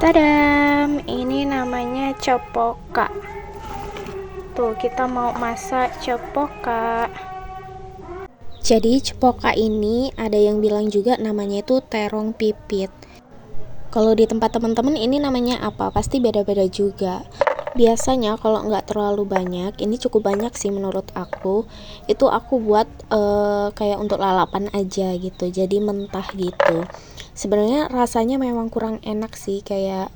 Tadam, ini namanya copoka. Tuh, kita mau masak copoka. Jadi copoka ini ada yang bilang juga namanya itu terong pipit. Kalau di tempat teman-teman ini namanya apa? Pasti beda-beda juga. Biasanya kalau nggak terlalu banyak, ini cukup banyak sih menurut aku. Itu aku buat kayak untuk lalapan aja gitu. Jadi mentah gitu. Sebenarnya rasanya memang kurang enak sih, kayak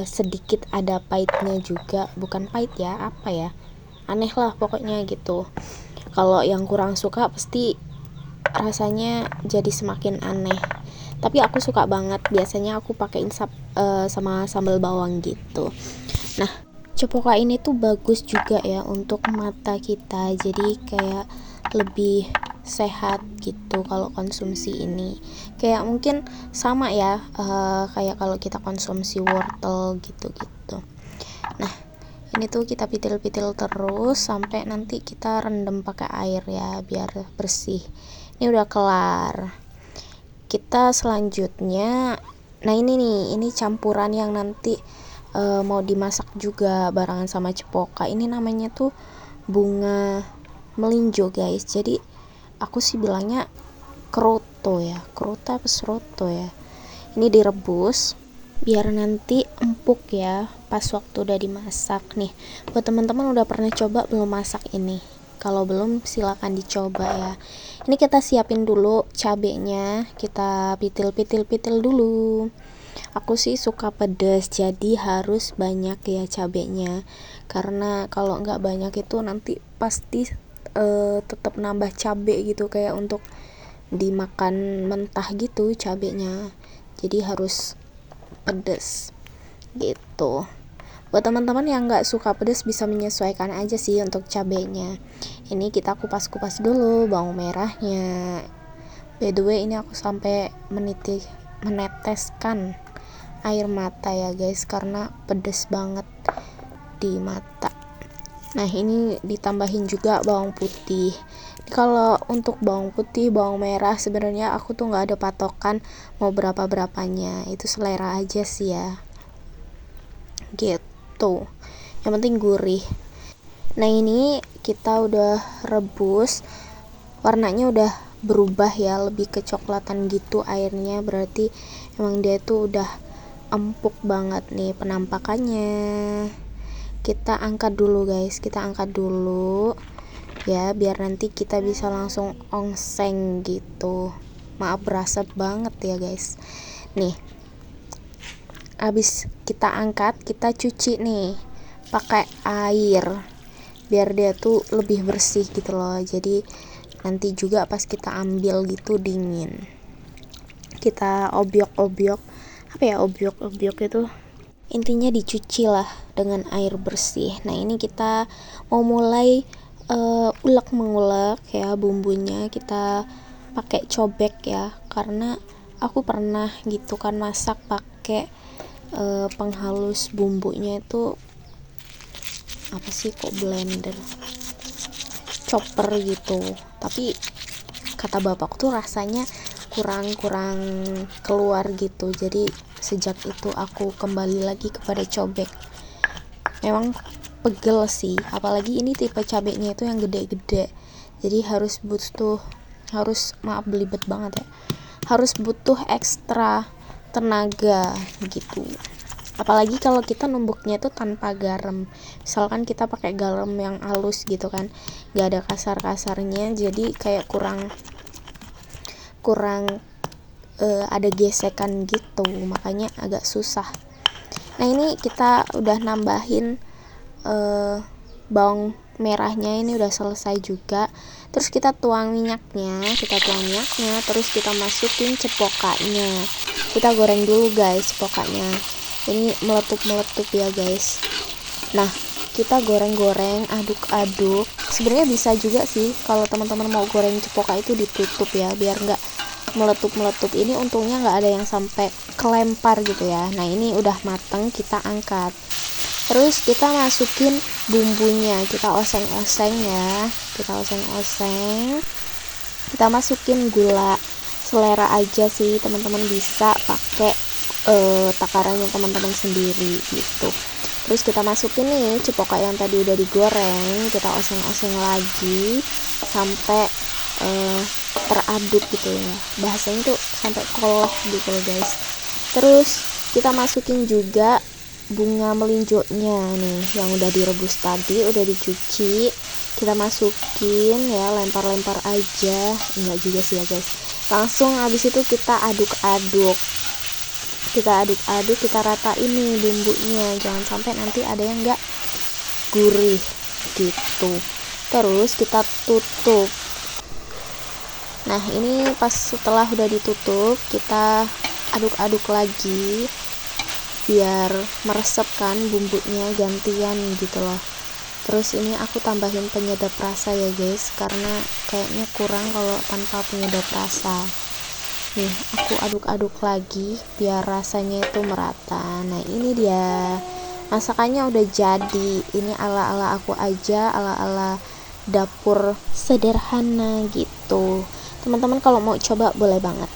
sedikit ada pahitnya juga, bukan pahit ya, apa ya, aneh lah pokoknya gitu. Kalau yang kurang suka pasti rasanya jadi semakin aneh, tapi aku suka banget. Biasanya aku pakein sama sambal bawang gitu. Nah, copoka ini tuh bagus juga ya untuk mata kita, jadi kayak lebih sehat gitu kalau konsumsi ini. Kayak mungkin sama ya, kayak kalau kita konsumsi wortel gitu-gitu. Nah, ini tuh kita pitil-pitil terus sampai nanti kita rendam pakai air ya biar bersih. Ini udah kelar. Kita selanjutnya, nah ini nih, ini campuran yang nanti mau dimasak juga barengan sama copoka. Ini namanya tuh bunga melinjo guys. Jadi aku sih bilangnya kroto ya, kroto apa seroto ya. Ini direbus biar nanti empuk ya pas waktu udah dimasak nih. Buat teman-teman udah pernah coba belum masak ini? Kalau belum silakan dicoba ya. Ini kita siapin dulu cabenya, kita pitil dulu. Aku sih suka pedas, jadi harus banyak ya cabenya. Karena kalau nggak banyak itu nanti pasti tetap nambah cabe gitu, kayak untuk dimakan mentah gitu cabenya. Jadi harus pedas gitu. Buat teman-teman yang nggak suka pedas bisa menyesuaikan aja sih untuk cabenya. Ini kita kupas-kupas dulu bawang merahnya. By the way, ini aku sampai meneteskan air mata ya guys, karena pedas banget di mata. Nah, ini ditambahin juga bawang putih. Kalau untuk bawang putih, bawang merah sebenarnya aku tuh nggak ada patokan mau berapanya, itu selera aja sih ya gitu. Yang penting gurih. Nah, ini kita udah rebus, warnanya udah berubah ya, lebih kecoklatan gitu airnya, berarti emang dia tuh udah empuk banget nih penampakannya. Kita angkat dulu guys, kita angkat dulu ya, biar nanti kita bisa langsung ongseng gitu. Maaf berasap banget ya guys. Nih, abis kita angkat, kita cuci nih pakai air biar dia tuh lebih bersih gitu loh. Jadi nanti juga pas kita ambil gitu dingin. Kita obyok-obyok, apa ya obyok-obyok itu, intinya dicuci lah dengan air bersih. Nah, ini kita mau mulai ulek mengulek ya bumbunya. Kita pakai cobek ya, karena aku pernah gitu kan masak pakai penghalus bumbunya itu apa sih, kok blender, chopper gitu. Tapi kata bapakku tuh rasanya kurang keluar gitu. Jadi sejak itu aku kembali lagi kepada cobek. Memang pegel sih, apalagi ini tipe cabenya itu yang gede-gede, jadi harus maaf belibet banget ya, harus butuh ekstra tenaga gitu. Apalagi kalau kita numbuknya itu tanpa garam, misalkan kita pakai garam yang halus gitu kan, gak ada kasar-kasarnya, jadi kayak kurang ada gesekan gitu, makanya agak susah. Nah, ini kita udah nambahin bawang merahnya, ini udah selesai juga. Terus kita tuang minyaknya, terus kita masukin cepokanya. Kita goreng dulu guys cepokanya. Ini meletup ya guys. Nah, kita goreng-goreng, aduk-aduk. Sebenarnya bisa juga sih kalau teman-teman mau goreng cepoka itu ditutup ya, biar nggak meletup. Ini untungnya nggak ada yang sampai kelempar gitu ya. Nah, ini udah mateng, kita angkat. Terus kita masukin bumbunya, kita oseng-oseng ya, kita masukin gula selera aja sih, teman-teman bisa pakai takarannya teman-teman sendiri gitu. Terus kita masukin nih cepoka yang tadi udah digoreng, kita oseng-oseng lagi sampai teraduk gitu ya, bahasanya tuh sampai kolak gitu loh guys. Terus kita masukin juga bunga melinjonya nih yang udah direbus tadi, udah dicuci, kita masukin ya, lempar-lempar aja, enggak juga sih ya guys. Langsung habis itu kita aduk-aduk, kita ratain nih bumbunya, jangan sampai nanti ada yang enggak gurih gitu. Terus kita tutup. Nah ini pas setelah udah ditutup, kita aduk-aduk lagi biar meresep kan bumbunya gantian gitu loh. Terus ini aku tambahin penyedap rasa ya guys, karena kayaknya kurang kalau tanpa penyedap rasa. Nih aku aduk-aduk lagi biar rasanya itu merata. Nah ini dia masakannya udah jadi. Ini ala-ala aku aja, ala-ala dapur sederhana gitu. Teman-teman kalau mau coba boleh banget.